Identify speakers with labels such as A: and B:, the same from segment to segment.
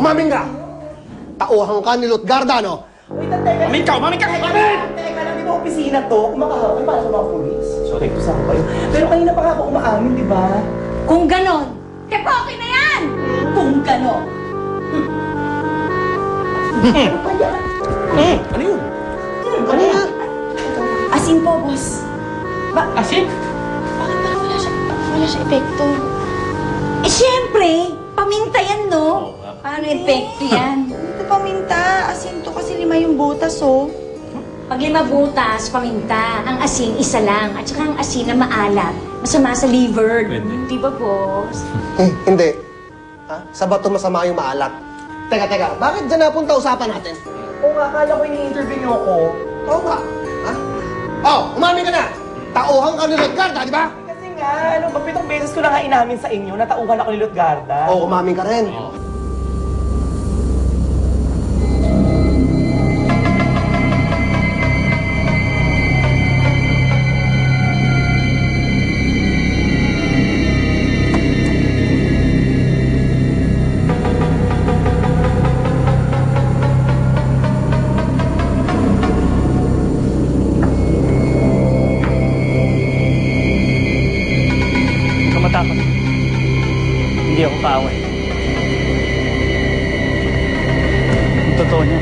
A: Umamin ka! Tauhan ka ni Lutgarda, no?
B: Wait, teka.
C: Umamin ka! Umamin ka!
B: Teka lang, di ba opisina to? Kung makahawin, para sa mga polis. Sorry, ito saan kayo. Pero kanina pa ako umaamin, di ba?
D: Kung ganon, okay na yan! Kung ganon.
B: Ano pa yan?
C: Ano yun?
B: Ano yan?
D: Asin po, boss.
C: Asin?
D: Bakit parang wala siya epekto? Eh, syempre, paminta yan, no? Paano epekto yan?
E: Ito paminta. Asin to kasi 5 yung butas, oh.
D: Pag 5 butas, paminta. Ang asin, isa lang. At saka ang asin na maalat. Masama sa liver. Di ba, boss?
A: Hindi. Ha? Sa bato masama yung maalat. Teka. Bakit dyan napunta usapan natin?
B: Oo nga, akala ko ini-interview niyo ako.
A: Oo nga. Ha? Oh, umamin ka na! Tauhan ka ni Lutgarda, di ba?
B: Kasi nga, ano, 7 beses ko na nga inamin sa inyo na tauhan ako ni Lutgarda.
A: Oo, umamin ka rin.
C: Matakot. Hindi ako kaaway. Ang totoo niya,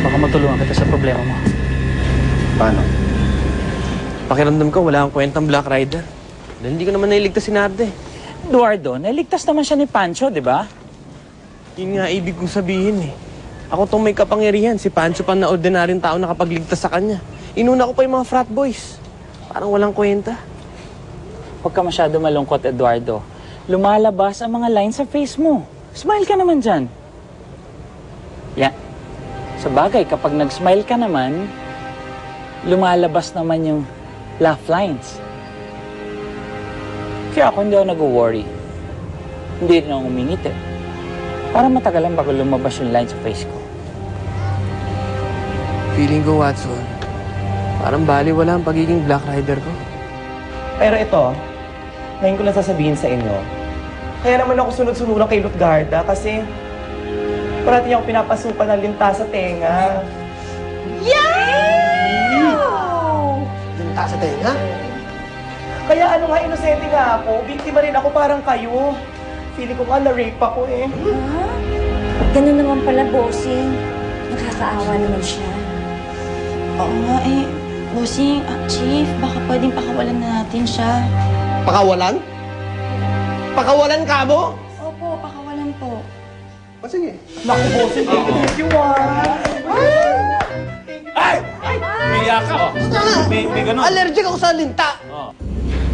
C: baka matulungan kita sa problema mo.
F: Paano? Pakiramdam ko, wala akong kwentang Black Rider. Dahil hindi ko naman nailigtas si Narde.
C: Eduardo, naligtas naman siya ni Pancho, di ba?
F: Yun nga ibig kong sabihin eh. Ako tong may kapangyarihan, si Pancho pa na ordinaryong tao nakapagligtas sa kanya. Inuna ko pa yung mga frat boys. Parang walang kwenta.
C: Huwag ka masyado malungkot, Eduardo. Lumalabas ang mga lines sa face mo. Smile ka naman dyan. Yeah. Sa bagay, kapag nag-smile ka naman, lumalabas naman yung laugh lines. Kaya ako hindi ako nag-worry. Hindi rin ako umingiti. Para matagalan bago lumabas yung lines sa face ko.
F: Feeling ko, Watson, parang baliwala ang pagiging Black Rider ko.
B: Pero ito, ngayon ko lang sasabihin sa inyo, kaya naman ako sunod-sunuran kay Lutgarda kasi parati niya ako pinapasukan ng linta sa tenga.
A: Linta sa tenga?
B: Kaya ano nga, inosente nga ako. Biktima rin ako parang kayo. Feeling ko nga na-rape ako eh.
D: Ganun naman pala, bossing. Nakakaawa naman siya.
E: Oo nga, eh. Bossing, Chief, baka pwedeng pakawalan na natin siya.
A: Pakawalan? Pakawalan ka mo?
E: Opo, pakawalan po.
A: O sige.
B: Naku, bossing, thank you ah.
C: Ay! May yaka, oh. May ganun.
A: Allergic ako sa linta.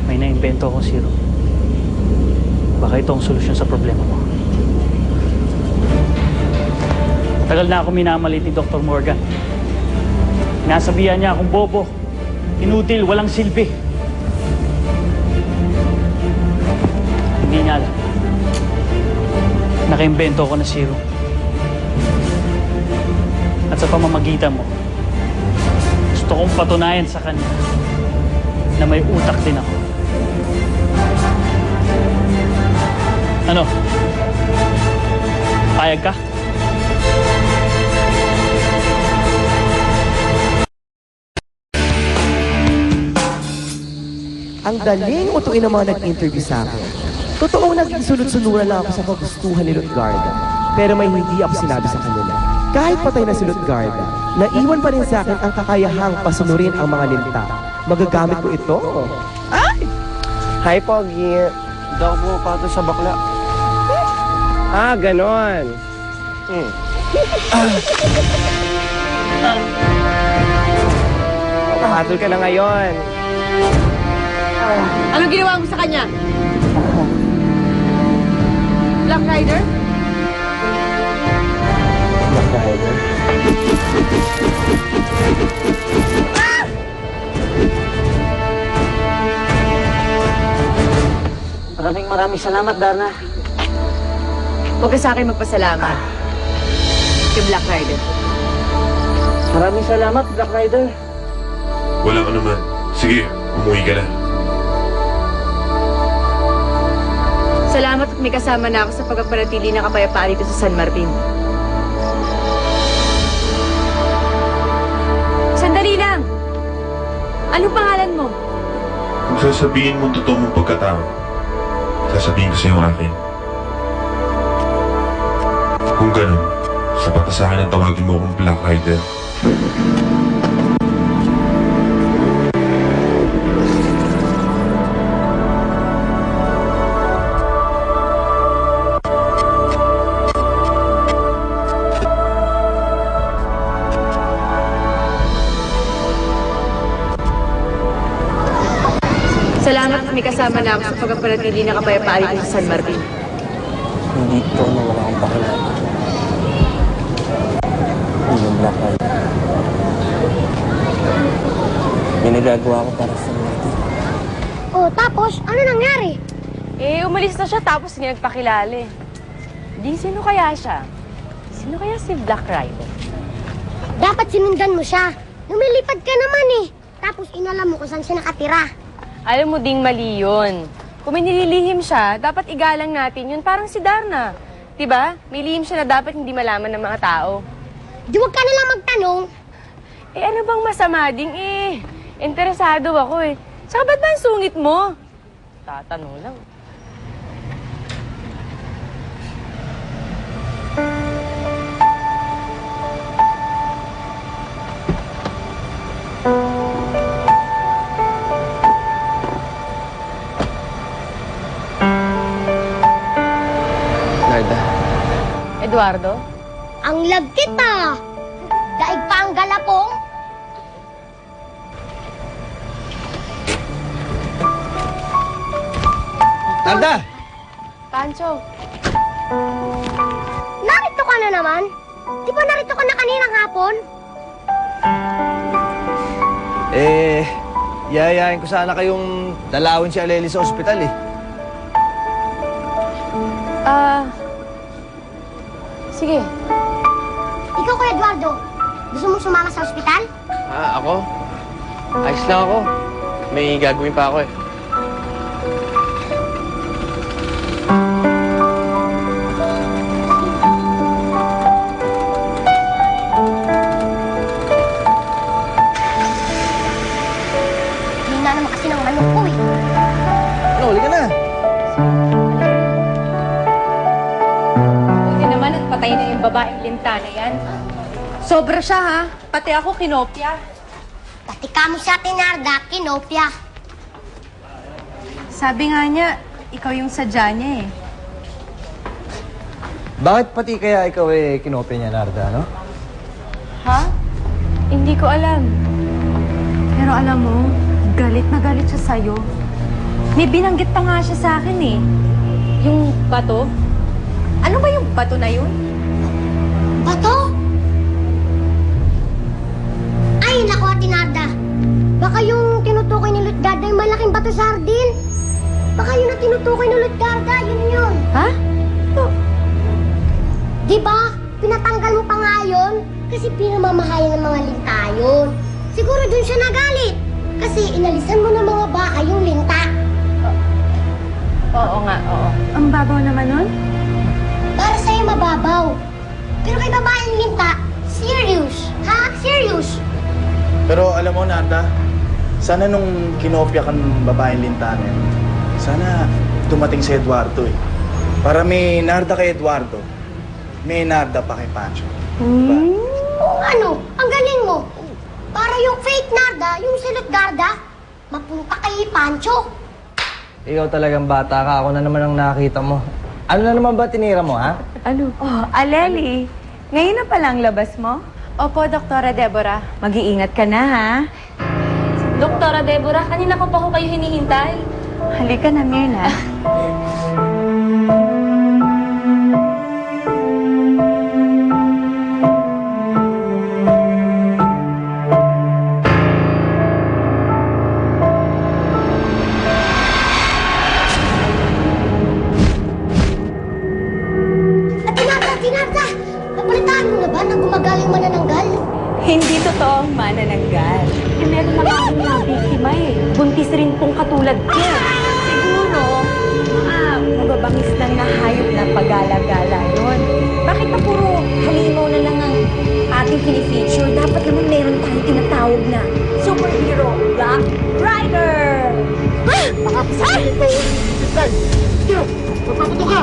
C: May naimbento akong serum. Baka ito ang solusyon sa problema mo. Tagal na ako minamalit ni Dr. Morgan. Nasabihan niya akong bobo, inutil, walang silbi. Hindi niya alam. Nakaimbento ako ng serum. At sa pamamagitan mo, gusto kong patunayan sa kanya na may utak din ako. Ano? Payag ka?
G: Ang daling utuin ng mga nag-interview sa akin. Totoong naging sunod-sunuran lang ako sa kagustuhan ni Lutgarda. Pero may hindi ako sinabi sa kanila. Kahit patay na si Lutgarda, naiwan pa rin sa akin ang kakayahang pasunurin ang mga linta. Magagamit ko ito. Ay!
F: Hi, Pogi. Hindi ako pumapatol sa bakla. Ganon. Pumapatol ka na ngayon.
H: Anong ginawa mo sa kanya? Black Rider?
F: Black Rider.
C: Maraming salamat, Darna.
H: Huwag ka sa akin magpasalamat. Kay Black Rider.
C: Maraming salamat, Black Rider.
I: Wala ka naman. Sige, umuwi ka na.
H: Salamat at may kasama na ako sa pagpapanatili ng kapayapaan dito sa San Martin. Sandali lang! Anong pangalan mo?
I: Kung sasabihin mo ang totoo mong pagkatao, sasabihin ko sa yung akin. Kung ganun, sapat na sa akin ang tawagin mo akong Black Rider.
H: Salamat at may kasama na ako sa pagpapanatili ng kapayapaan dito sa San Martin.
B: Hindi ito na wala akong pakilala. Hindi yung Black Rider. May nagagawa ko para sa Martin.
J: Oh, tapos, ano nangyari?
H: Umalis na siya tapos hindi nagpakilala eh. Di, sino kaya siya? Sino kaya si Black Rider?
J: Dapat sinundan mo siya. Lumilipad ka naman eh. Tapos inalam mo kung saan siya nakatira.
H: Alam mo ding mali yun. Kung may nililihim siya, dapat igalang natin yun. Parang si Darna. Diba? May lihim siya na dapat hindi malaman ng mga tao.
J: Di wag ka na lang magtanong.
H: Ano bang masama ding interesado ako eh. Saka ba't ba ang sungit mo? Tatanong lang.
F: Narda.
H: Eduardo?
J: Ang lagkit ah. Daig pa ang galapong.
F: Narda!
H: Pancho?
J: Narito ka na naman. Di ba narito ka na kaninang hapon?
K: Yayayain ko sana kayong dalawin si Aleli sa ospital eh.
H: Sige.
J: Ikaw, Kuya Eduardo, gusto mong sumama sa ospital?
F: Ako? Ayos lang ako. May gagawin pa ako eh.
J: Hina naman kasi ng manok ko eh.
K: Huli ka na.
H: Buti naman at patay na yung babaeng linta na yan. Sobra siya ha. Pati ako kinopya.
J: Pati ka mo sa Tinarda, kinopya.
H: Sabi nga niya, ikaw yung sadya niya eh.
K: Bakit pati kaya ikaw kinopya niya, Narda, no?
H: Ha? Hindi ko alam. Pero alam mo, galit na galit siya sa'yo. May binanggit pa nga siya sa akin eh. Yung bato? Ano ba yung bato na yun?
J: Bato? Ay, naku, Tinarda. Baka yung tinutukoy ni Lutgarda yung malaking bato sardin. Baka yun ang tinutukoy ni Lutgarda, yun.
H: Ha?
J: Di ba? Pinatanggal mo pa nga yun kasi pinamamahayan ng mga linta yun. Siguro dun siya nagalit kasi inalisan mo ng mga baka yung linta.
H: Oo nga, oo. Ang babaw naman nun?
J: Para sa'yo mababaw. Pero kay babaeng linta, serious. Ha? Serious.
K: Pero alam mo, Narda, sana nung kinopya ka ng babaeng lintanan yun, sana dumating si Eduardo eh. Para may Narda kay Eduardo, may Narda pa kay Pancho. Diba?
J: Ano? Ang galing mo. Para yung fake Narda, yung si Lutgarda, mapunta kay Pancho.
K: Ikaw talagang bata ka, ako na naman ang nakita mo. Ano na naman ba tinira mo, ha?
H: Ano? Oh, Aleli, ngayon na palang labas mo? Opo, Doktora Deborah. Mag-iingat ka na, ha?
E: Doktora Deborah, kanina ko pa ho kayo hinihintay.
H: Halika na, Mirna.
J: Tinarda! Napalitaan mo na ba na gumagaling manananggal?
H: Hindi totoo ang manananggal.
E: Meron na kami na biktima eh. Buntis rin pong katulad ko.
H: Siguro,
D: mababangis lang na hayop na pagala-gala yun. Bakit pa puro halimaw na lang ang ating pinifeature? Dapat naman meron tayong tinatawag na superhero Black Rider!
A: Baka pisahin ito. Magpapato ka!